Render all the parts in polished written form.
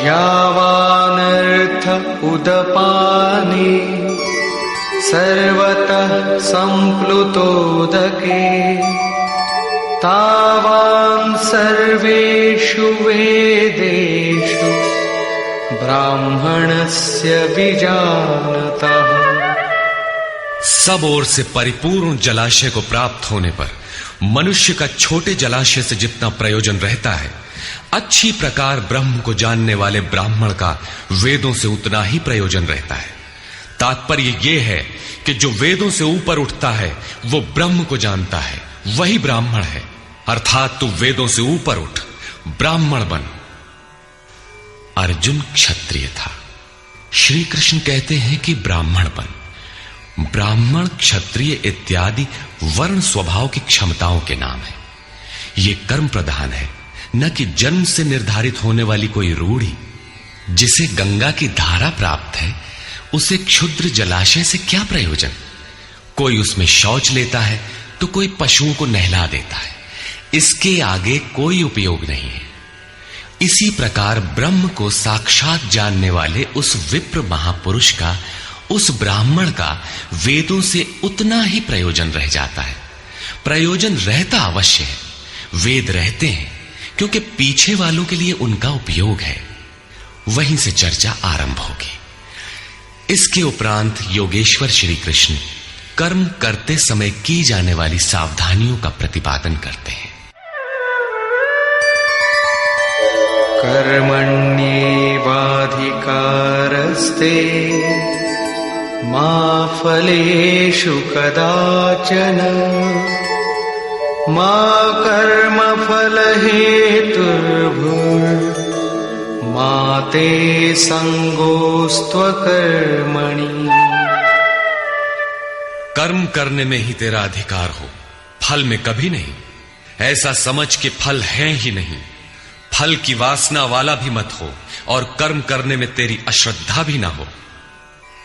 यावानर्थ उदपाने सर्वतः सम्प्लुतोदके तावान् सर्वेषु वेदेषु ब्राह्मणस्य विजानतः। सब ओर से परिपूर्ण जलाशय को प्राप्त होने पर मनुष्य का छोटे जलाशय से जितना प्रयोजन रहता है, अच्छी प्रकार ब्रह्म को जानने वाले ब्राह्मण का वेदों से उतना ही प्रयोजन रहता है। तात्पर्य यह है कि जो वेदों से ऊपर उठता है वो ब्रह्म को जानता है, वही ब्राह्मण है। अर्थात तू वेदों से ऊपर उठ, ब्राह्मण बन। अर्जुन क्षत्रिय था। श्री कृष्ण कहते हैं कि ब्राह्मण बन। ब्राह्मण, क्षत्रिय इत्यादि वर्ण स्वभाव की क्षमताओं के नाम है। ये कर्म प्रधान है, न कि जन्म से निर्धारित होने वाली कोई रूढ़ी। जिसे गंगा की धारा प्राप्त है उसे क्षुद्र जलाशय से क्या प्रयोजन। कोई उसमें शौच लेता है तो कोई पशुओं को नहला देता है, इसके आगे कोई उपयोग नहीं है। इसी प्रकार ब्रह्म को साक्षात जानने वाले उस विप्र महापुरुष का, उस ब्राह्मण का वेदों से उतना ही प्रयोजन रह जाता है। प्रयोजन रहता अवश्य है, वेद रहते हैं क्योंकि पीछे वालों के लिए उनका उपयोग है। वहीं से चर्चा आरंभ होगी। इसके उपरांत योगेश्वर श्री कृष्ण कर्म करते समय की जाने वाली सावधानियों का प्रतिपादन करते हैं। कर्मण्येवाधिकारस्ते मा फलेषु कदाचन मा कर्मफलहेतुर्भुर्मा ते संगोस्त्वकर्मणि। कर्म करने में ही तेरा अधिकार हो, फल में कभी नहीं। ऐसा समझ के फल है ही नहीं। फल की वासना वाला भी मत हो और कर्म करने में तेरी अश्रद्धा भी ना हो।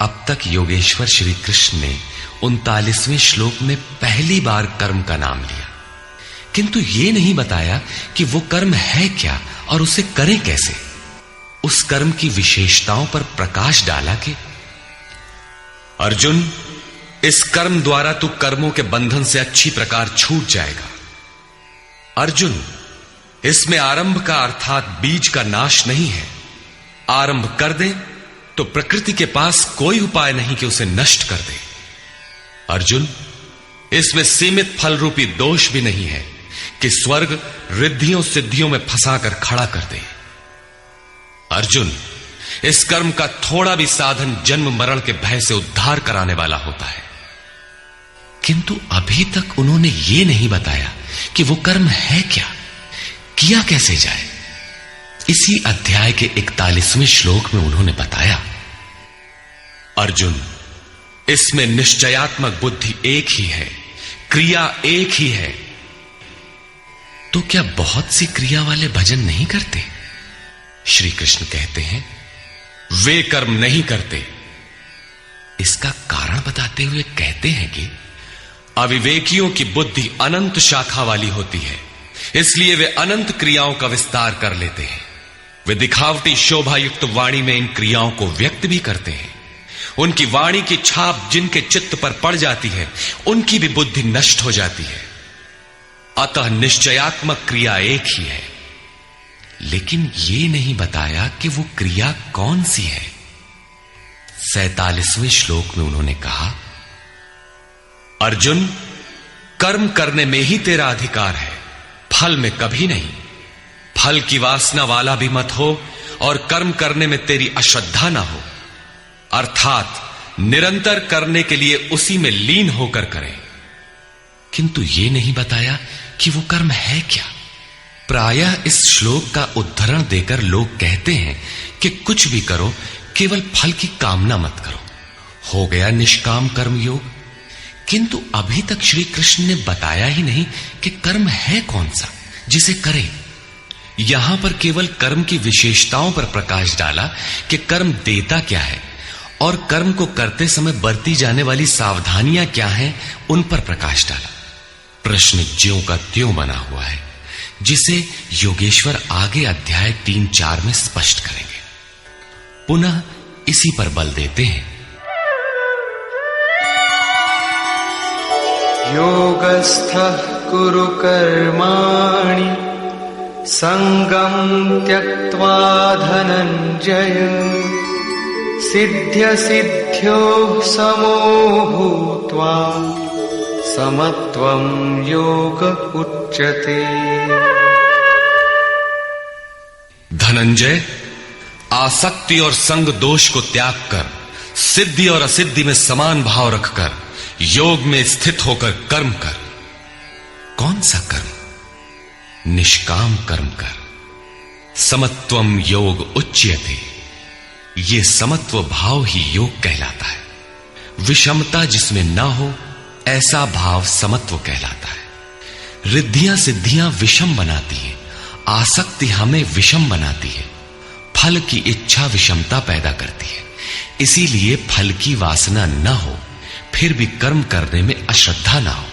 अब तक योगेश्वर श्री कृष्ण ने 39वें श्लोक में पहली बार कर्म का नाम लिया, किंतु यह नहीं बताया कि वो कर्म है क्या और उसे करें कैसे। उस कर्म की विशेषताओं पर प्रकाश डाला कि अर्जुन, इस कर्म द्वारा तू कर्मों के बंधन से अच्छी प्रकार छूट जाएगा। अर्जुन, इसमें आरंभ का अर्थात बीज का नाश नहीं है। आरंभ कर दे तो प्रकृति के पास कोई उपाय नहीं कि उसे नष्ट कर दे। अर्जुन, इसमें सीमित फल रूपी दोष भी नहीं है कि स्वर्ग रिद्धियों सिद्धियों में फंसाकर खड़ा कर दे। अर्जुन, इस कर्म का थोड़ा भी साधन जन्म मरण के भय से उद्धार कराने वाला होता है। किंतु अभी तक उन्होंने ये नहीं बताया कि वो कर्म है क्या, किया कैसे जाए। इसी अध्याय के 41वें श्लोक में उन्होंने बताया, अर्जुन, इसमें निश्चयात्मक बुद्धि एक ही है, क्रिया एक ही है। तो क्या बहुत सी क्रिया वाले भजन नहीं करते? श्री कृष्ण कहते हैं, वे कर्म नहीं करते। इसका कारण बताते हुए कहते हैं कि अविवेकियों की बुद्धि अनंत शाखा वाली होती है, इसलिए वे अनंत क्रियाओं का विस्तार कर लेते हैं। वे दिखावटी शोभा युक्त वाणी में इन क्रियाओं को व्यक्त भी करते हैं। उनकी वाणी की छाप जिनके चित्त पर पड़ जाती है, उनकी भी बुद्धि नष्ट हो जाती है। अतः निश्चयात्मक क्रिया एक ही है, लेकिन यह नहीं बताया कि वो क्रिया कौन सी है। 47वें श्लोक में उन्होंने कहा, अर्जुन, कर्म करने में ही तेरा अधिकार है, फल में कभी नहीं। फल की वासना वाला भी मत हो और कर्म करने में तेरी अश्रद्धा ना हो। अर्थात निरंतर करने के लिए उसी में लीन होकर करें। किंतु यह नहीं बताया कि वो कर्म है क्या। प्रायः इस श्लोक का उद्धरण देकर लोग कहते हैं कि कुछ भी करो, केवल फल की कामना मत करो। हो गया निष्काम कर्म योग। किंतु अभी तक श्री कृष्ण ने बताया ही नहीं कि कर्म है कौन सा जिसे करें। यहां पर केवल कर्म की विशेषताओं पर प्रकाश डाला कि कर्म देता क्या है और कर्म को करते समय बरती जाने वाली सावधानियां क्या हैं, उन पर प्रकाश डाला। प्रश्न ज्यों का त्यों बना हुआ है, जिसे योगेश्वर आगे अध्याय 3-4 में स्पष्ट करेंगे। पुनः इसी पर बल देते हैं। योगस्थः कुरु कर्माणि संगं त्यक्त्वा धनञ्जय सिद्ध्य सिद्ध्योः समो भूत्वा समत्वं योग उच्यते। धनंजय, आसक्ति और संग दोष को त्याग कर सिद्धि और असिद्धि में समान भाव रखकर योग में स्थित होकर कर्म कर। कौन सा कर्म? निष्काम कर्म कर। समत्वम योग उच्यते। ये समत्व भाव ही योग कहलाता है। विषमता जिसमें ना हो ऐसा भाव समत्व कहलाता है। रिद्धियां सिद्धियां विषम बनाती है, आसक्ति हमें विषम बनाती है, फल की इच्छा विषमता पैदा करती है। इसीलिए फल की वासना न हो, फिर भी कर्म करने में अश्रद्धा ना हो।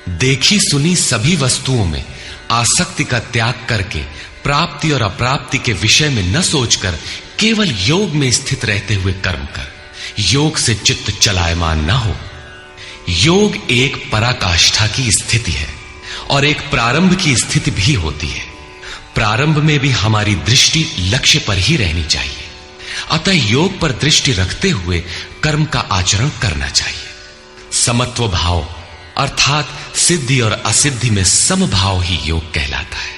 देखी सुनी सभी वस्तुओं में आसक्ति का त्याग करके प्राप्ति और अप्राप्ति के विषय में न सोचकर केवल योग में स्थित रहते हुए कर्म कर। योग से चित्त चलायमान न हो। योग एक पराकाष्ठा की स्थिति है और एक प्रारंभ की स्थिति भी होती है। प्रारंभ में भी हमारी दृष्टि लक्ष्य पर ही रहनी चाहिए। अतः योग पर दृष्टि रखते हुए कर्म का आचरण करना चाहिए। समत्व भाव अर्थात सिद्धि और असिद्धि में समभाव ही योग कहलाता है।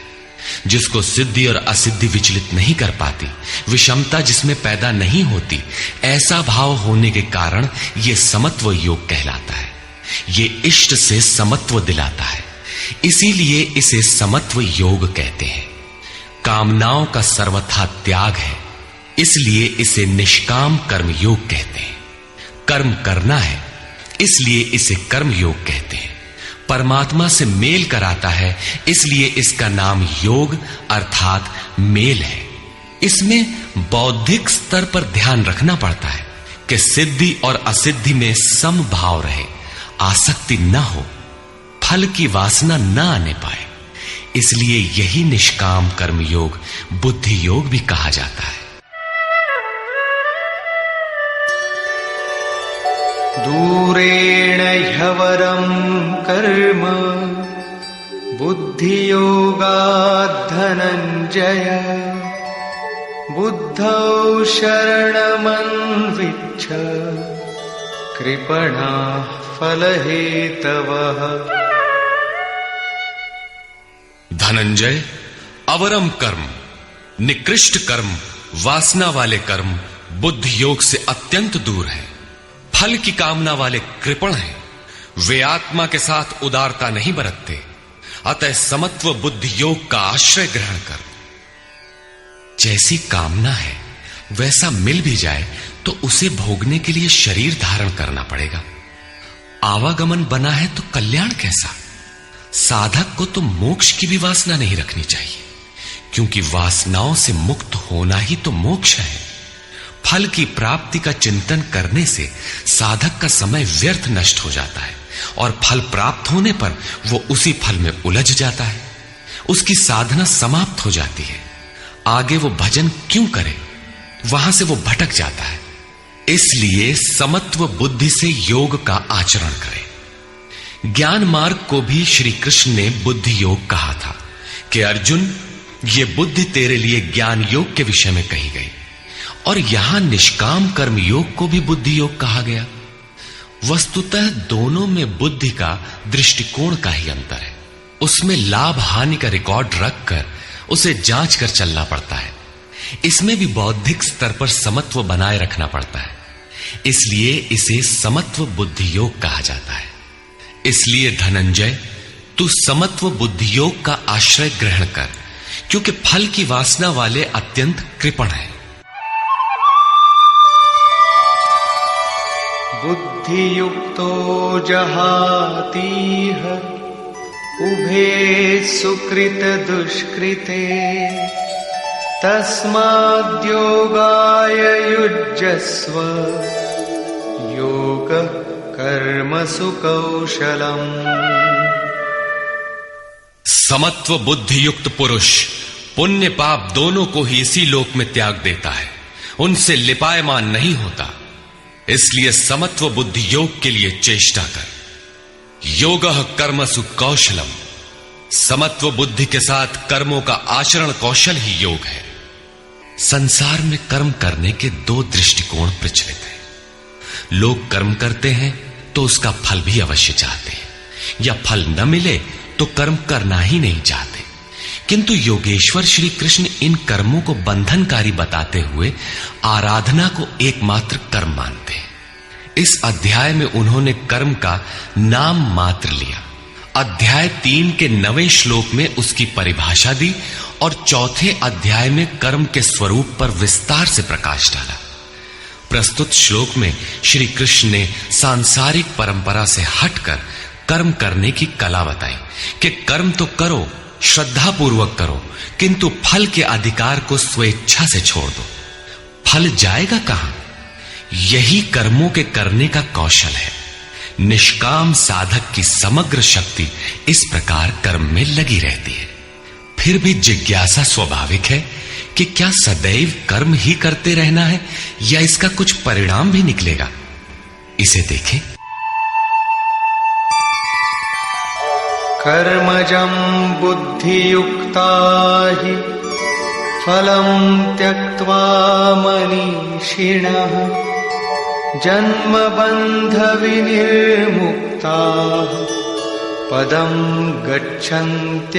जिसको सिद्धि और असिद्धि विचलित नहीं कर पाती, विषमता जिसमें पैदा नहीं होती, ऐसा भाव होने के कारण यह समत्व योग कहलाता है। ये इष्ट से समत्व दिलाता है, इसीलिए इसे समत्व योग कहते हैं। कामनाओं का सर्वथा त्याग है, इसलिए इसे निष्काम कर्म योग कहते हैं। कर्म करना है, इसलिए इसे कर्म योग कहते हैं। परमात्मा से मेल कराता है, इसलिए इसका नाम योग अर्थात मेल है। इसमें बौद्धिक स्तर पर ध्यान रखना पड़ता है कि सिद्धि और असिद्धि में समभाव रहे, आसक्ति न हो, फल की वासना न आने पाए। इसलिए यही निष्काम कर्म योग बुद्धि योग भी कहा जाता है। दूरेण ह्यवरं कर्म बुद्धियोगात् धनञ्जय बुद्धौ शरणमन्विच्छ कृपणाः फलहेतवः। धनंजय, अवरम कर्म, निकृष्ट कर्म, वासना वाले कर्म बुद्धि योग से अत्यंत दूर है। फल की कामना वाले कृपण हैं। वे आत्मा के साथ उदारता नहीं बरतते। अतः समत्व बुद्धि योग का आश्रय ग्रहण कर। जैसी कामना है वैसा मिल भी जाए तो उसे भोगने के लिए शरीर धारण करना पड़ेगा। आवागमन बना है तो कल्याण कैसा? साधक को तो मोक्ष की भी वासना नहीं रखनी चाहिए, क्योंकि वासनाओं से मुक्त होना ही तो मोक्ष है। फल की प्राप्ति का चिंतन करने से साधक का समय व्यर्थ नष्ट हो जाता है और फल प्राप्त होने पर वो उसी फल में उलझ जाता है। उसकी साधना समाप्त हो जाती है। आगे वो भजन क्यों करे? वहां से वो भटक जाता है। इसलिए समत्व बुद्धि से योग का आचरण करे। ज्ञान मार्ग को भी श्री कृष्ण ने बुद्धि योग कहा था कि अर्जुन, ये बुद्धि तेरे लिए ज्ञान योग के विषय में कही गई। और यहां निष्काम कर्म योग को भी बुद्धि योग कहा गया। वस्तुतः दोनों में बुद्धि का दृष्टिकोण का ही अंतर है। उसमें लाभ हानि का रिकॉर्ड रखकर उसे जांच कर चलना पड़ता है। इसमें भी बौद्धिक स्तर पर समत्व बनाए रखना पड़ता है। इसलिए इसे समत्व बुद्धि योग कहा जाता है। इसलिए धनंजय, तू समत्व बुद्धि योग का आश्रय ग्रहण कर, क्योंकि फल की वासना वाले अत्यंत कृपण हैं। बुद्धियुक्तो जहातीह उभे सुकृत दुष्कृते तस्माद्योगाय युज्यस्व योग कर्मसु कौशलम्। समत्व बुद्धि युक्त पुरुष पुण्य पाप दोनों को ही इसी लोक में त्याग देता है। उनसे लिपायमान नहीं होता। इसलिए समत्व बुद्धि योग के लिए चेष्टा कर। योगः कर्मसु कौशलम। समत्व बुद्धि के साथ कर्मों का आचरण कौशल ही योग है। संसार में कर्म करने के दो दृष्टिकोण प्रचलित हैं। लोग कर्म करते हैं तो उसका फल भी अवश्य चाहते हैं, या फल न मिले तो कर्म करना ही नहीं चाहते। किंतु योगेश्वर श्री कृष्ण इन कर्मों को बंधनकारी बताते हुए आराधना को एकमात्र कर्म मानते हैं। इस अध्याय में उन्होंने कर्म का नाम मात्र लिया। अध्याय 3 के 9वें श्लोक में उसकी परिभाषा दी और चौथे अध्याय में कर्म के स्वरूप पर विस्तार से प्रकाश डाला। प्रस्तुत श्लोक में श्री कृष्ण ने सांसारिक परंपरा से हटकर कर्म करने की कला बताई कि कर्म तो करो, श्रद्धापूर्वक करो, किंतु फल के अधिकार को स्वेच्छा से छोड़ दो। फल जाएगा कहां? यही कर्मों के करने का कौशल है। निष्काम साधक की समग्र शक्ति इस प्रकार कर्म में लगी रहती है। फिर भी जिज्ञासा स्वाभाविक है कि क्या सदैव कर्म ही करते रहना है या इसका कुछ परिणाम भी निकलेगा? इसे देखें। कर्मजं बुद्धियुक्ता हि फलं त्यक्त्वा मनीषिणः जन्मबन्ध विनिर्मुक्ताः पदं गच्छन्त्यनामयम्।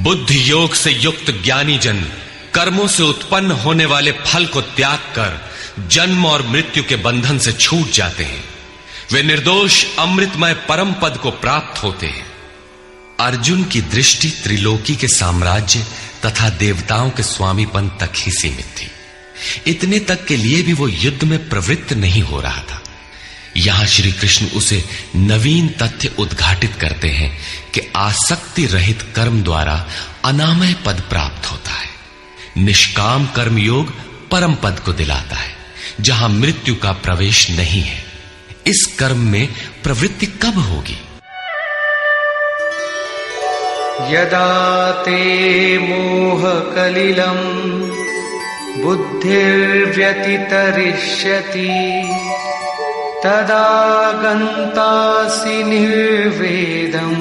बुद्धि योग से युक्त ज्ञानी जन कर्मों से उत्पन्न होने वाले फल को त्याग कर जन्म और मृत्यु के बंधन से छूट जाते हैं। वे निर्दोष अमृतमय परम पद को प्राप्त होते हैं। अर्जुन की दृष्टि त्रिलोकी के साम्राज्य तथा देवताओं के स्वामीपन तक ही सीमित थी। इतने तक के लिए भी वो युद्ध में प्रवृत्त नहीं हो रहा था। यहां श्री कृष्ण उसे नवीन तथ्य उद्घाटित करते हैं कि आसक्ति रहित कर्म द्वारा अनामय पद प्राप्त होता है। निष्काम कर्म योग परम पद को दिलाता है, जहां मृत्यु का प्रवेश नहीं है। इस कर्म में प्रवृत्ति कब होगी? यदा ते मोह कलिलं बुद्धिर्व्यतितरिष्यति तदा गन्तासि निर्वेदं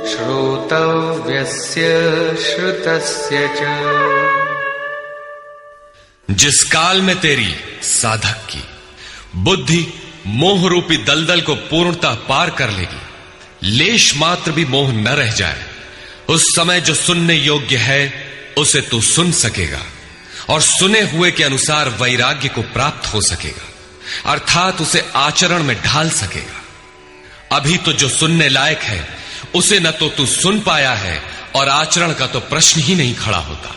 श्रोतव्यस्य श्रुतस्य च। जिस काल में तेरी साधक की बुद्धि मोह रूपी दलदल को पूर्णतः पार कर लेगी, लेश मात्र भी मोह न रह जाए, उस समय जो सुनने योग्य है उसे तू सुन सकेगा और सुने हुए के अनुसार वैराग्य को प्राप्त हो सकेगा, अर्थात उसे आचरण में ढाल सकेगा। अभी तो जो सुनने लायक है उसे न तो तू सुन पाया है और आचरण का तो प्रश्न ही नहीं खड़ा होता।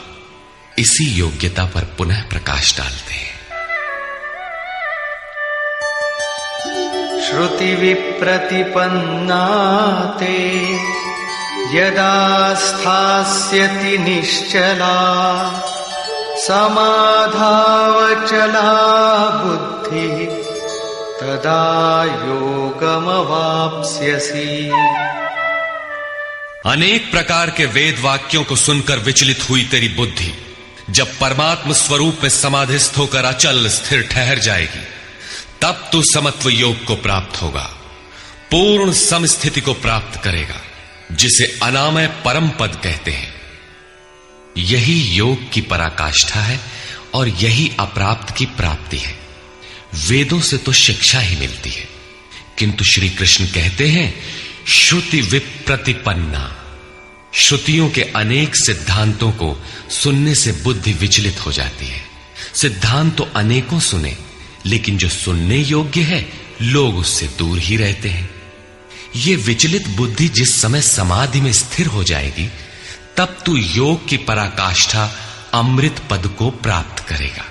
इसी योग्यता पर पुनः प्रकाश डालते हैं। श्रुति विप्रतिपन्ना ते यदा स्थास्यति निश्चला समाधावचला बुद्धि तदा योगमवाप्स्यसि। अनेक प्रकार के वेद वाक्यों को सुनकर विचलित हुई तेरी बुद्धि जब परमात्म स्वरूप में समाधिस्थ होकर अचल स्थिर ठहर जाएगी, तब तू समत्व योग को प्राप्त होगा, पूर्ण समस्थिति को प्राप्त करेगा, जिसे अनामय परम पद कहते हैं। यही योग की पराकाष्ठा है और यही अप्राप्त की प्राप्ति है। वेदों से तो शिक्षा ही मिलती है, किंतु श्री कृष्ण कहते हैं श्रुति विप्रतिपन्ना। श्रुतियों के अनेक सिद्धांतों को सुनने से बुद्धि विचलित हो जाती है। सिद्धांत तो अनेकों सुने, लेकिन जो सुनने योग्य है लोग उससे दूर ही रहते हैं। ये विचलित बुद्धि जिस समय समाधि में स्थिर हो जाएगी, तब तू योग की पराकाष्ठा अमृत पद को प्राप्त करेगा।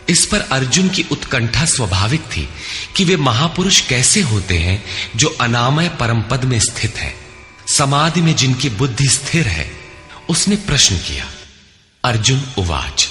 इस पर अर्जुन की उत्कंठा स्वाभाविक थी कि वे महापुरुष कैसे होते हैं जो अनामय परम पद में स्थित है, समाधि में जिनकी बुद्धि स्थिर है। उसने प्रश्न किया। अर्जुन उवाच